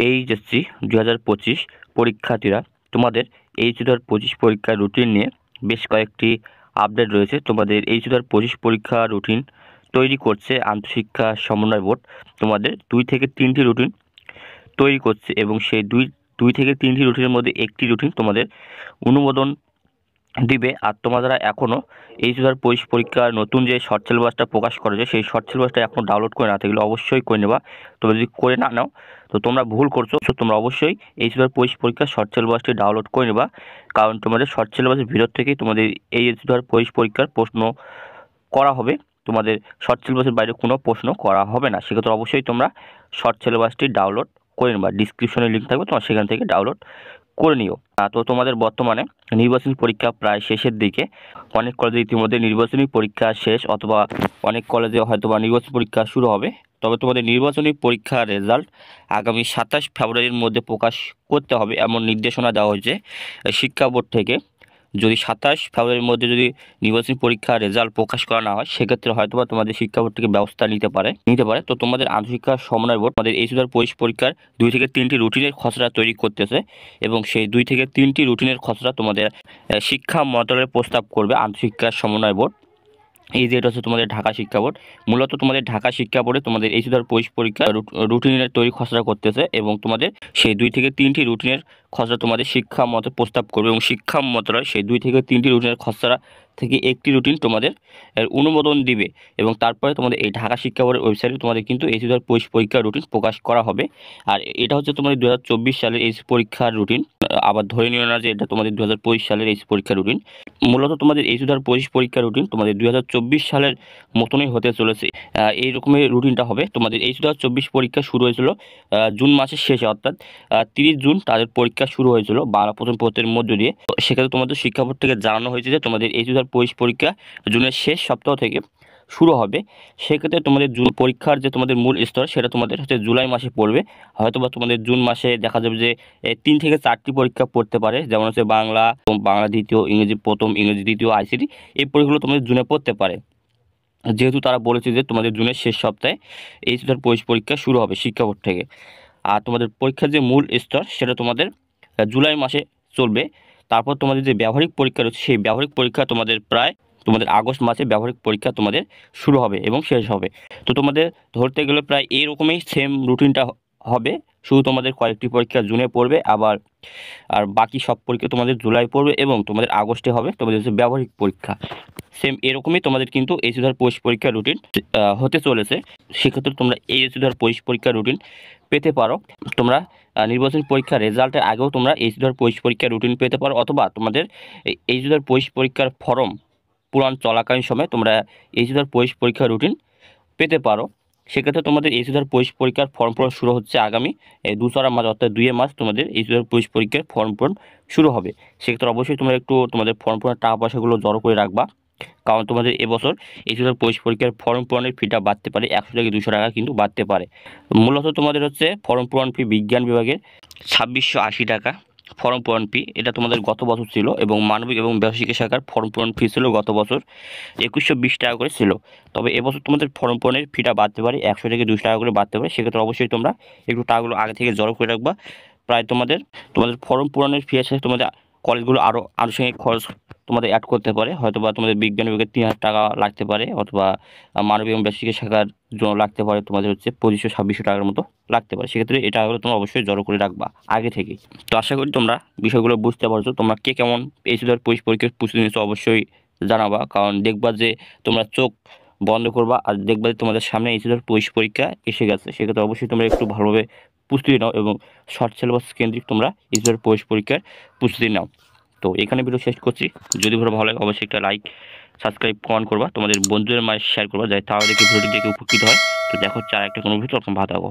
HSC 2025 পরীক্ষার্থীরা, তোমাদের H 2025 পরীক্ষার রুটিন নিয়ে বেশ কয়েকটি আপডেট রয়েছে। তোমাদের এইচ 2025 পরীক্ষা রুটিন তৈরি করছে আন্তঃশিক্ষা সমন্বয় বোর্ড। তোমাদের 2 থেকে 3টি রুটিন তৈরি করছে এবং সেই দুই থেকে 3টি রুটিনের মধ্যে একটি রুটিন তোমাদের অনুমোদন দিবে। আর তোমরা এখনও এইচ 2025 পরীক্ষার নতুন যে শর্ট সিলেবাসটা প্রকাশ করেছে, সেই শর্ট সিলেবাসটা এখনও ডাউনলোড করে না থাকলে অবশ্যই করে নেবা। তোমরা যদি করে না নাও তো তোমরা ভুল করছো। তোমরা অবশ্যই এইচ 2025 পরীক্ষার শর্ট সিলেবাসটি ডাউনলোড করে নেবা, কারণ তোমাদের শর্ট সিলেবাসের ভিতর থেকেই তোমাদের এই এইচ 2025 পরীক্ষার প্রশ্ন করা হবে। তোমাদের শর্ট সিলেবাসের বাইরে কোনো প্রশ্ন করা হবে না। সেক্ষেত্রে অবশ্যই তোমরা শর্ট সিলেবাসটি ডাউনলোড করে নেবা। ডিসক্রিপশনে লিঙ্ক থাকবে, তোমরা সেখান থেকে ডাউনলোড করে নিও। তো তোমাদের বর্তমানে নির্বাচনী পরীক্ষা প্রায় শেষের দিকে। অনেক কলেজে ইতিমধ্যে নির্বাচনী পরীক্ষা শেষ, অথবা অনেক কলেজে হয়তোবা নির্বাচনী পরীক্ষা শুরু হবে। তবে তোমাদের নির্বাচনী পরীক্ষার রেজাল্ট আগামী 27 ফেব্রুয়ারির মধ্যে প্রকাশ করতে হবে, এমন নির্দেশনা দেওয়া হয়েছে শিক্ষা বোর্ড থেকে। যদি 27 ফেব্রুয়ারির মধ্যে যদি নির্বাচনী পরীক্ষার রেজাল্ট প্রকাশ করা না হয়, সেক্ষেত্রে হয়তোবা তোমাদের শিক্ষা বোর্ড থেকে ব্যবস্থা নিতে পারে। তো তোমাদের আন্তঃশিক্ষা সমন্বয় বোর্ড তোমাদের এই 2025 পরীক্ষার 2 থেকে 3টি রুটিনের খসড়া তৈরি করতেছে এবং সেই 2 থেকে 3টি রুটিনের খসড়া তোমাদের শিক্ষা মন্ত্রণালয়ে প্রস্তাব করবে আন্তঃশিক্ষা সমন্বয় বোর্ড। এই যে এটা হচ্ছে তোমাদের ঢাকা শিক্ষা বোর্ড। মূলত তোমাদের ঢাকা শিক্ষা বোর্ডে তোমাদের এই 2025 পরীক্ষা রুটিনের তৈরি খসড়া করতেছে এবং তোমাদের সেই 2 থেকে 3টি রুটিনের খসড়া তোমাদের শিক্ষা মন্ত্রণালয় প্রস্তাব করবে এবং শিক্ষা মন্ত্রণালয় সেই 2 থেকে 3টি রুটিনের খসড়া থেকে একটি রুটিন তোমাদের অনুমোদন দিবে এবং তারপরে তোমাদের এই ঢাকা শিক্ষা বোর্ডের ওয়েবসাইটে তোমাদের কিন্তু এই 2025 পরীক্ষার রুটিন প্রকাশ করা হবে। আর এটা হচ্ছে তোমাদের 2024 সালের এই পরীক্ষার রুটিন। আবার ধরে নিও না যে এটা তোমাদের 2025 সালের এই পরীক্ষার রুটিন। মূলত তোমাদের এই 2025 পরীক্ষার রুটিন তোমাদের 2024 সালের মতনই হতে চলেছে। এই রকমের রুটিনটা হবে। তোমাদের এই 2024 পরীক্ষা শুরু হয়েছিল জুন মাসের শেষে, অর্থাৎ 30 জুন তাদের পরীক্ষা শুরু হয়েছিল বাংলা প্রথম পত্রের মধ্য দিয়ে। সেক্ষেত্রে তোমাদের শিক্ষা বোর্ড থেকে জানানো হয়েছে যে তোমাদের এই 2025 পরীক্ষা জুনের শেষ সপ্তাহ থেকে শুরু হবে। সেক্ষেত্রে তোমাদের জুন পরীক্ষার যে তোমাদের মূল স্তর, সেটা তোমাদের হচ্ছে জুলাই মাসে পড়বে। হয়তোবা তোমাদের জুন মাসে দেখা যাবে যে 3 থেকে 4টি পরীক্ষা পড়তে পারে, যেমন হচ্ছে বাংলা দ্বিতীয়, ইংরেজি প্রথম, ইংরেজি দ্বিতীয়, আইসিটি। এই পরীক্ষাগুলো তোমাদের জুনে পড়তে পারে, যেহেতু তারা বলেছে যে তোমাদের জুনের শেষ সপ্তাহে এই 2025 পরীক্ষা শুরু হবে শিক্ষা বোর্ড থেকে। আর তোমাদের পরীক্ষার যে মূল স্তর সেটা তোমাদের জুলাই মাসে চলবে। তারপর তোমাদের যে ব্যবহারিক পরীক্ষা রয়েছে, সেই ব্যবহারিক পরীক্ষা তোমাদের আগস্ট মাসে ব্যবহারিক পরীক্ষা তোমাদের শুরু হবে এবং শেষ হবে। তো তোমাদের ধরতে গেলে প্রায় এইরকমই সেম রুটিনটা হবে, শুধু তোমাদের কয়েকটি পরীক্ষা জুনে পড়বে, আর বাকি সব পরীক্ষা তোমাদের জুলাই পড়বে এবং তোমাদের আগস্টে হবে তোমাদের হচ্ছে ব্যবহারিক পরীক্ষা। সেম এরকমই তোমাদের কিন্তু এই 2025 পরীক্ষার রুটিন হতে চলেছে। সেক্ষেত্রে তোমরা এই 2025 পরীক্ষার রুটিন পেতে পারো। তোমরা নির্বাচনী পরীক্ষার রেজাল্টের আগেও তোমরা এই 2025 পরীক্ষার রুটিন পেতে পারো, অথবা তোমাদের এই 2025 পরীক্ষার ফর্ম পূরণ চলাকালীন সময় তোমরা এই 2025 পরীক্ষার রুটিন পেতে পারো। সেক্ষেত্রে তোমাদের এই 2025 পরীক্ষার ফর্ম পূরণ শুরু হচ্ছে আগামী 2 মাস, অর্থাৎ 2 মাস তোমাদের এই 2025 পরীক্ষার ফর্ম পূরণ শুরু হবে। সেক্ষেত্রে অবশ্যই তোমরা একটু তোমাদের ফর্ম পূরণের টাকা পয়সাগুলো জড়ো করে রাখবা, কারণ তোমাদের এবছর এই 2025 পরীক্ষার ফর্ম পূরণের ফিটা বাড়তে পারে, 100 থেকে 200 টাকা কিন্তু বাড়তে পারে। মূলত তোমাদের হচ্ছে ফর্ম পূরণ ফি বিজ্ঞান বিভাগের 2680 টাকা ফর্ম পূরণ ফি, এটা তোমাদের গত বছর ছিল। এবং মানবিক এবং ব্যবসায়িক শাখার ফর্ম পূরণ ফি ছিল গত বছর 2120 টাকা করে ছিল। তবে এবছর তোমাদের ফর্ম পূরণের ফিটা বাড়তে পারে, 100 থেকে 200 টাকা করে বাড়তে পারে। সেক্ষেত্রে অবশ্যই তোমরা একটু টাকাগুলো আগে থেকে জড়ো করে রাখবা। প্রায় তোমাদের ফর্ম পূরণের ফি আছে, তোমাদের কলেজগুলো আরও আনুষঙ্গিক খরচ তোমাদের অ্যাড করতে পারে। হয়তোবা তোমাদের বিজ্ঞান বিভাগের 3000 টাকা লাগতে পারে, অথবা মানবিক এবং ব্যবসায়িক শাখার জন্য লাগতে পারে তোমাদের হচ্ছে 2500-2600 টাকার মতো লাগতে পারে। সেক্ষেত্রে এটা হলো তোমরা অবশ্যই জড়ো করে রাখবা আগে থেকেই। তো আশা করি তোমরা বিষয়গুলো বুঝতে পারছো। তোমরা কে কেমন এই 2025 পরীক্ষার প্রস্তুতি নিচ্ছ অবশ্যই জানাবা, কারণ দেখবা যে তোমরা চোখ বন্ধ করবা আর দেখবা যে তোমাদের সামনে এই 2025 পরীক্ষা এসে গেছে। সেক্ষেত্রে অবশ্যই তোমরা একটু ভালোভাবে প্রস্তুতি নাও এবং শর্ট সিলেবাস কেন্দ্রিক তোমরা এই 2025 পরীক্ষার প্রস্তুতি নাও। তো এখানে ভিডিও শেষ করছি। যদি ভালো লাগে অবশ্যই একটা লাইক, সাবস্ক্রাইব, কমেন্ট করবা, তোমাদের বন্ধুদের মাঝে শেয়ার করবা, যাতে তারা দেখে ভিডিওটি দেখে উপকৃত হয়। তো দেখো হচ্ছে আর একটা কোনো ভিডিও, তখন ভালো থাকো।